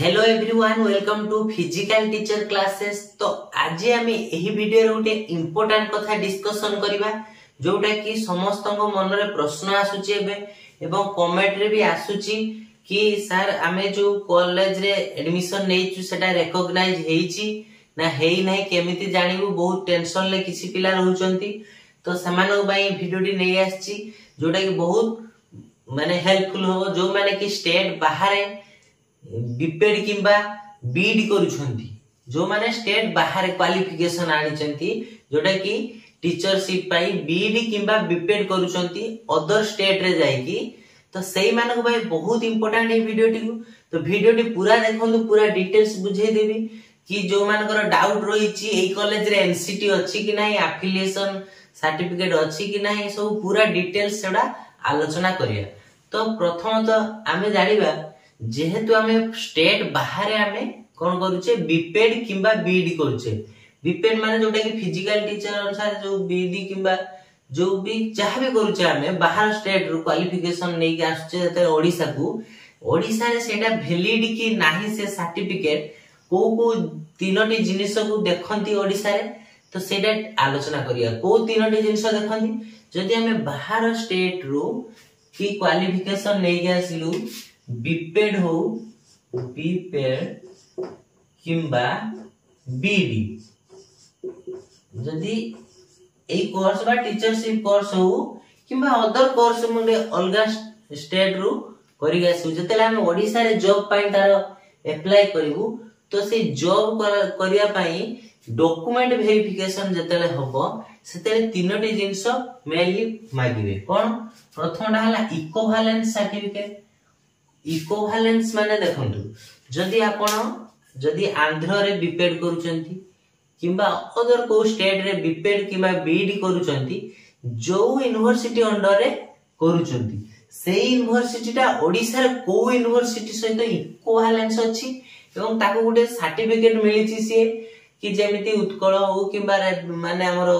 Hello everyone, welcome to physical teacher classes. तो आज आम यही वीडियो रे गोटे इम्पोर्टेंट कथा डिस्कशन करिबा जोटा कि समस्त मन रे प्रश्न आसुची एवं कमेंट रे भी आसुची कि सर आमे जो कॉलेज रे एडमिशन नेइछु सेटा रिकॉग्नाइज हेइची ना हेइ नै केमिति जानिबु। बहुत टेंशन ले किसी पिला रहउचंती, तो समानो बाई वीडियोटी नै आछी जोटा कि बहुत माने हेल्पफुल हो जो माने कि स्टेट बाहर बीपेड किंबा बीड करूछंती, जो माने स्टेट बाहर क्वालिफिकेशन आनिचंती जोटा कि टीचरशिप पाई बीड किंबा बीपेड करूछंती अदर स्टेट रे जाईकी। तो सेही मानक भाई बहुत इंपोर्टेंट है वीडियोटी को। तो वीडियोटी पूरा देखंतु, पूरा डिटेल्स बुझे देबी कि जो मानकर डाउट रहिची एई कॉलेज रे एनसीटी अछि कि नाही, एफिलिएशन सर्टिफिकेट अछि कि नाही, सब पूरा डिटेल्स सेडा आलोचना करिया। तो प्रथम तो आमे जानिबा जेहेतु आमे स्टेट बाहर आमे कोन करूचे बीपेड किंबा बीडी करूचे। बीपेड माने जोटा कि फिजिकल टीचर अनुसार जो बीडी किंबा जो भी जहां भी करूचे आमे बाहर स्टेट रो क्वालिफिकेशन नै के आछे त ओडिसा को। ओडिसा रे सेटा वैलिड कि नाही से सर्टिफिकेट को तीनोटी जिनिस को देखंती ओडिसा रे। तो सेटा आलोचना करिया को तीनोटी जिनिस देखंती। जदि आमे बाहर स्टेट रो की क्वालिफिकेशन नै के आसिलु बीपेड हो बीपेड किंबा बीडी, जदि ए कोर्स बा टीचरशिप कोर्स हो किंबा अदर कोर्स मुंडे अलगा स्टेट रो करि गसु। जतेला हम ओडिसा रे जॉब पाई तार अप्लाई करिवु तो से जॉब करिया पाई डॉक्यूमेंट वेरिफिकेशन जतेले हबो सेतेले तीनोटी जिंस मेनली मागिबे। कोन प्रथमटा हला इक्विवेलेंस सर्टिफिकेट। इक्विवेलेंस माने देखंतु जदि आंध्र रे बीपेड करूचंती किंबा अदर को स्टेट रे बीपेड किंबा बीडी करूचंती, जो यूनिवर्सिटी अंडर रे करूचंती से यूनिवर्सिटी टा ओडिसा रे को यूनिवर्सिटी सहित इक्विवेलेंस अछि एवं ताको गुटे सर्टिफिकेट मिलिछि से कि जेमिति उत्कल हो किंबा माने हमरो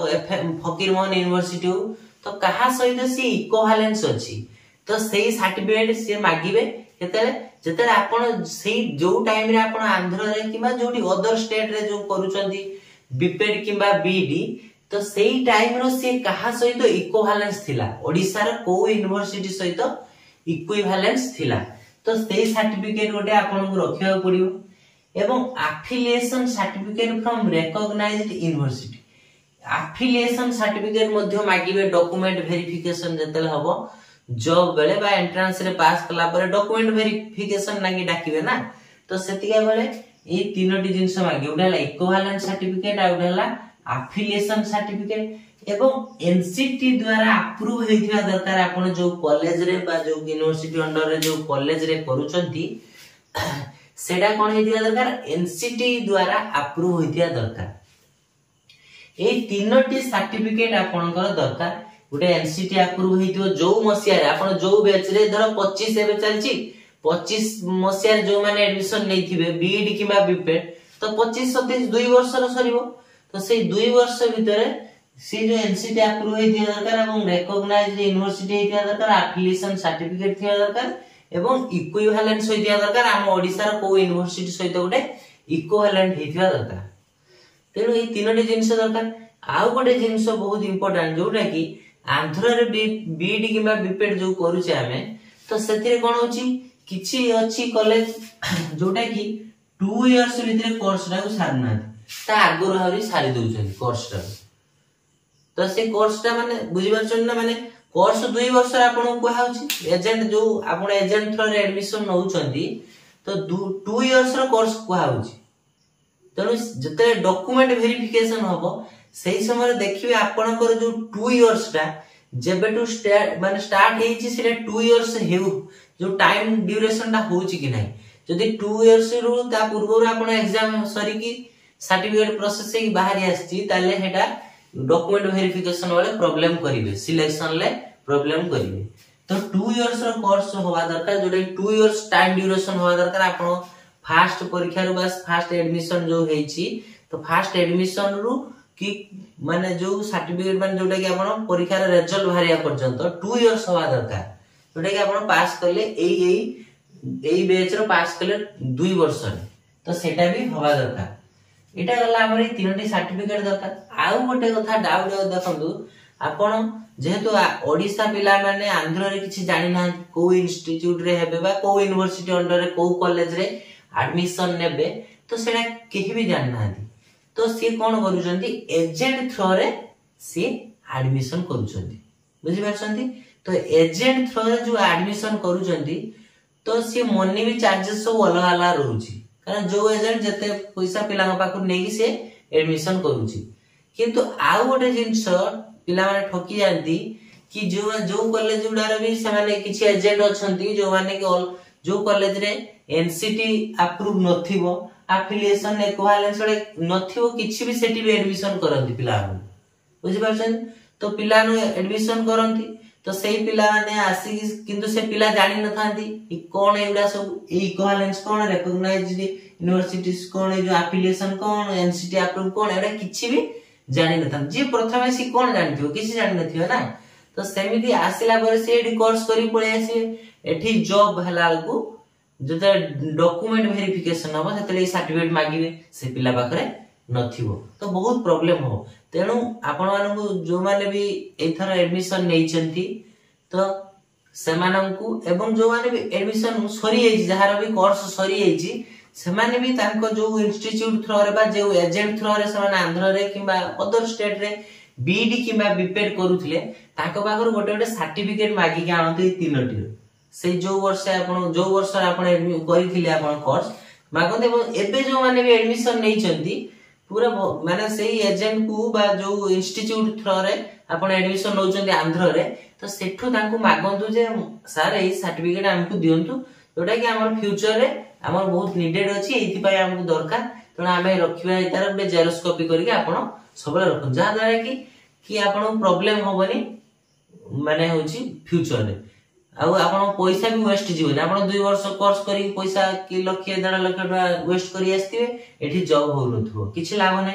फकीरमोहन यूनिवर्सिटी हो, तो कहा सहित से इक्विवेलेंस अछि। तो सेही सर्टिफिकेट से मागिबे जेतेले आपण सेही जो टाइम रे आपण आंध्र रे किबा जोडी अदर स्टेट रे जो करूचंती बीपेड किबा बीडी, तो सेही टाइम रो से कहा सहित इक्विवेलेंस थिला ओडिसा रे को यूनिवर्सिटी सहित इक्विवेलेंस थिला। तो सेही सर्टिफिकेट गोटे आपण को रखिया पड़ियो एवं affiliation certificate from recognised university. Affiliation certificate मध्ये मागिबे डॉक्यूमेंट वेरिफिकेशन जेतेले हबो जॉब बेले बा एंट्रेंस रे पास कला पर डॉक्यूमेंट वेरिफिकेशन नागी डाकिबे ना। तो सेतिका बेले ए तीनोटी जिंस मागी उडा इक्विवेलेंस सर्टिफिकेट आ उडा एफिलिएशन सर्टिफिकेट एवं एनसीटी द्वारा अप्रूव हेथिया दरकार। आपण जो कॉलेज रे बा जो यूनिवर्सिटी अंडर रे जो कॉलेज रे करूचंती सेडा कोन हेथिया दरकार एनसीटी द्वारा अप्रूव हेथिया दरकार। ए तीनोटी सर्टिफिकेट आपनकर दरकार। गुटे एनसीटी अप्रूव हेतियो जो मसिया रे आपण जो बैच रे धर 25 एबे चलची 25 मसिया रे जो माने एडमिशन नैथिबे बीडी किबा बीपेड, तो 25 27 2 वर्ष रो सरीबो। तो सेही 2 वर्ष भितरे सी जो एनसीटी अप्रूव हेतिया दरकार एवं रिकॉग्नाइज्ड यूनिवर्सिटी हेतिया दरकार, एफिलिएशन सर्टिफिकेट थिया दरकार एवं इक्विवेलेंस हेतिया दरकार। हम ओडिसा रो को यूनिवर्सिटी सहित गुटे इक्विवेलेंट हेतिया दरकार। तेनु ए तीनोटी जिंस दरकार। आउ गुटे जिंस बहुत इंपोर्टेंट जोटा कि आंध्र रे बीडी किबा बीपेड जो करूचे हमें, तो सेतिरे कोन होची किछि अछि कॉलेज जोटा कि 2 इयर्स भितरे कोर्स टा को सारना ता आगुर हरि सारी दउछन कोर्स टा। तो से कोर्स टा माने बुझिबार छन ना, माने कोर्स 2 वर्ष आपन को हाउची एजेंट जो आपन एजेंट थ्रू रे एडमिशन नउछंती तो 2 इयर्स रो कोर्स को हाउची। तनो जते डॉक्यूमेंट वेरिफिकेशन हबो सेही समय देखिबे आपनकर जो 2 इयर्स टा जेबे टू माने स्टार्ट हेची सेटा 2 इयर्स हेउ जो टाइम ड्यूरेशन टा होची कि नाही। जदि 2 इयर्स रो ता पूर्व आपण एग्जाम सरी की सर्टिफिकेट प्रोसेस ही बाहर आछि ताले हेटा डॉक्यूमेंट वेरिफिकेशन वाले प्रॉब्लम करिवे, सिलेक्शन ले प्रॉब्लम करिवे। तो 2 इयर्स रो कोर्स होवा दरकार, जोडे 2 इयर्स टाइम ड्यूरेशन होवा दरकार। आपण फास्ट परीक्षा रो बस फास्ट एडमिशन जो हेची तो फास्ट एडमिशन रो कि माने जो सर्टिफिकेट माने जोटा कि आपण परीक्षा रे रिजल्ट बाहरिया पर्यंत 2 इयर्स होवा दरकार, जोटा कि आपण पास करले एई एई बैच रो पास कले 2 वर्ष रे तो सेटा भी हवा दरकार एटा गला हमर तीनटी सर्टिफिकेट दरकार आउ गोटे कथा डाउट देखंतु आपण जेहेतु ओडिसा पिला माने आंध्र रे किछि जानि ना को इंस्टिट्यूट रे हेबे बा को यूनिवर्सिटी अंडर रे को कॉलेज रे एडमिशन नेबे तो सेटा केहि भी जानि ना तो सी कोन करूछंती एजेंट थ्रो रे सी एडमिशन करूछंती बुझि परछंती तो एजेंट थ्रो रे जो एडमिशन करूछंती तो सी मनी भी चार्जेस सब अलग अलग रहउची कारण जो एजेंट जते पैसा पिला पाखु नेकी से एडमिशन करूची किंतु आउ गोटे जिंस पिला माने ठकी जानती कि जो कॉलेज गुडारे भी से माने किछि एजेंट अछंती जो माने कि जो कॉलेज रे एनसीटी अप्रूव नथिबो एफिलिएशन इक्विवेलेंस रे नथिबो किछि भी सेठी भी एडमिशन करंती पिला बुझि परछन तो पिला एडमिशन करंती तो सेही पिला माने आसी किंतु से पिला जानि न थांती कि कोन एउडा सब इक्विवेलेंस कोन रिकॉग्नाइज्ड यूनिवर्सिटीज कोन जो एफिलिएशन कोन एनसीटी अप्रूव कोन एउडा किछि भी जानि न थां जे प्रथमे सी कोन जानिथियो किछि जानि नथियो ना तो सेमिति आसिला पर से एडी कोर्स करी पळे आसी एठी जॉब हलाल को जते डॉक्यूमेंट वेरिफिकेशन हो सेते सर्टिफिकेट मागिबे से पिला पाखरे नथिबो तो बहुत प्रॉब्लम हो तेणु आपण मानकु जो माने भी एथर एडमिशन नेइचंती तो सेमानंकु एवं जो माने भी एडमिशन सरी जाई जहार भी कोर्स सरी जाई सेमाने भी तांको जो इंस्टिट्यूट थ्रो रे बा जो एजेंट थ्रो रे सेमाने आंध्र रे किबा अदर स्टेट रे बीडी किबा बीपेड करूथिले ताको पाखर गोटे गोटे सर्टिफिकेट मागी के आनते तीनटी से जो वर्ष आपण जो वर्ष आपण करिथिले आपण कोर्स मागते एबे जो माने भी एडमिशन नेइचंती पूरा माने सेही एजेंट को बा जो इंस्टिट्यूट थ्रो रे आपण एडमिशन नौचंती आंध्र रे तो सेठो तांको मागंतु जे सर एही सर्टिफिकेट हमकु दियंतु जोटा कि हमर फ्यूचर रे हमर बहुत नीडेड अछि एथि पय हमकु दरकार तण हमें रखिबा इतार गोटे जेरॉक्स कॉपी करके आपण सबले रखन जा द्वारा कि आपण प्रॉब्लम होबनी माने होची फ्यूचर रे आ आपण पैसा भी वेस्ट जीवन आपण 2 वर्ष कोर्स करी पैसा कि लाख 1.5 लाख टका वेस्ट करी आस्तिबे एठी जॉब हो नथो किछि लाभ नै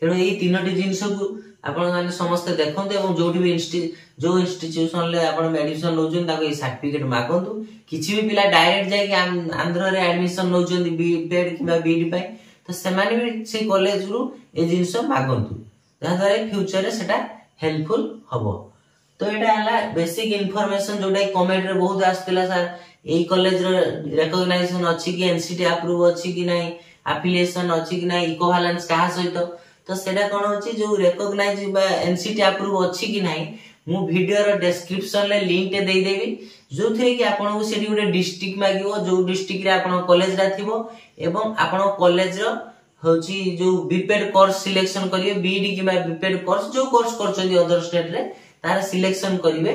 तेणु एई तीनटी जिंस को आपण माने समस्त देखंते एवं जोठी भी जो इंस्टिट्यूशन ले आपण एडमिशन नौजन ताको ए सर्टिफिकेट मागंतु किछि भी पिला डायरेक्ट जाय कि आंध्र रे एडमिशन नौजन बीपेड किबा बीडी पय तो सेमाने भी से कॉलेज रु ए जिंस मागंतु जा द्वारा फ्यूचर रे सेटा हेल्पफुल हबो तो एटा हला बेसिक इंफॉर्मेशन जोडा कमेंट रे बहुत आस्तिला सर एई कॉलेज रो रिकॉग्नाइजेशन अछि कि एनसीटी अप्रूव अछि कि नै एफिलिएशन अछि कि नै इक्विवेलेंस कहा सहित तो सेटा कोन होछि जो रिकॉग्नाइज बा एनसीटी अप्रूव अछि कि नै मु वीडियो रो डिस्क्रिप्शन ले लिंक ते देई देबी जो थे कि आपण को सेठी गोटे डिस्ट्रिक्ट मागिवो जो डिस्ट्रिक्ट रे आपण कॉलेज रा थिबो एवं आपण कॉलेज रो होछि जो बीपेड कोर्स सिलेक्शन करिवे बीडी किबा बीपेड कोर्स जो कोर्स करछथि अदर स्टेट रे तार सिलेक्शन करिवे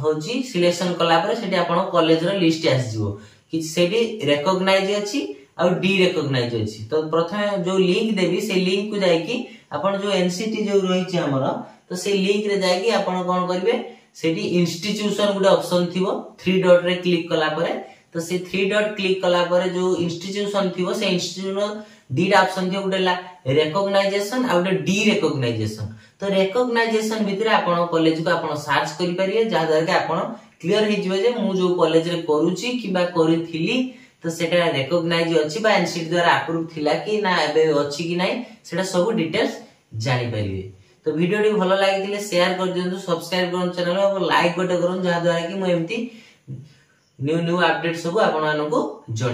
होछि सिलेक्शन कला पर सेठी आपण कॉलेज रो लिस्ट आस जिवो कि सेठी रिकॉग्नाइज अछि आ डी रिकॉग्नाइज अछि तो प्रथमे जो लिंक देबी से लिंक को जाय कि आपण जो एनसीटी जो रही छि हमर तो से लिंक रे जाय कि आपण कोन करिवे सेठी इंस्टिट्यूशन गुडे ऑप्शन थिबो 3 डॉट रे क्लिक कला परे तो से 3 डॉट क्लिक कला परे जो इंस्टिट्यूशन थिबो से इंस्टिट्यूशन दीटा ऑप्शन थिबो गुडे ला रिकॉग्नाइजेशन आ गुडे डी रिकॉग्नाइजेशन तो रिकॉग्नाइजेशन भितरे आपण कॉलेज को आपण सर्च करि परिए जा द्वारा कि आपण क्लियर हे जिवे जे मु जो कॉलेज रे करूची किबा करिथिली तो सेटा रिकॉग्नाइज अछि बा एनसीटी द्वारा अप्रूव थिला कि ना एबे अछि कि नै सेटा सब डिटेल्स जानि परिबे तो वीडियो टी भलो लागिले शेयर कर दियंतु सब्सक्राइब करन चैनल और लाइक गोटे करन जा द्वारा कि मु एम्ति न्यू अपडेट सब आपण मानको जणी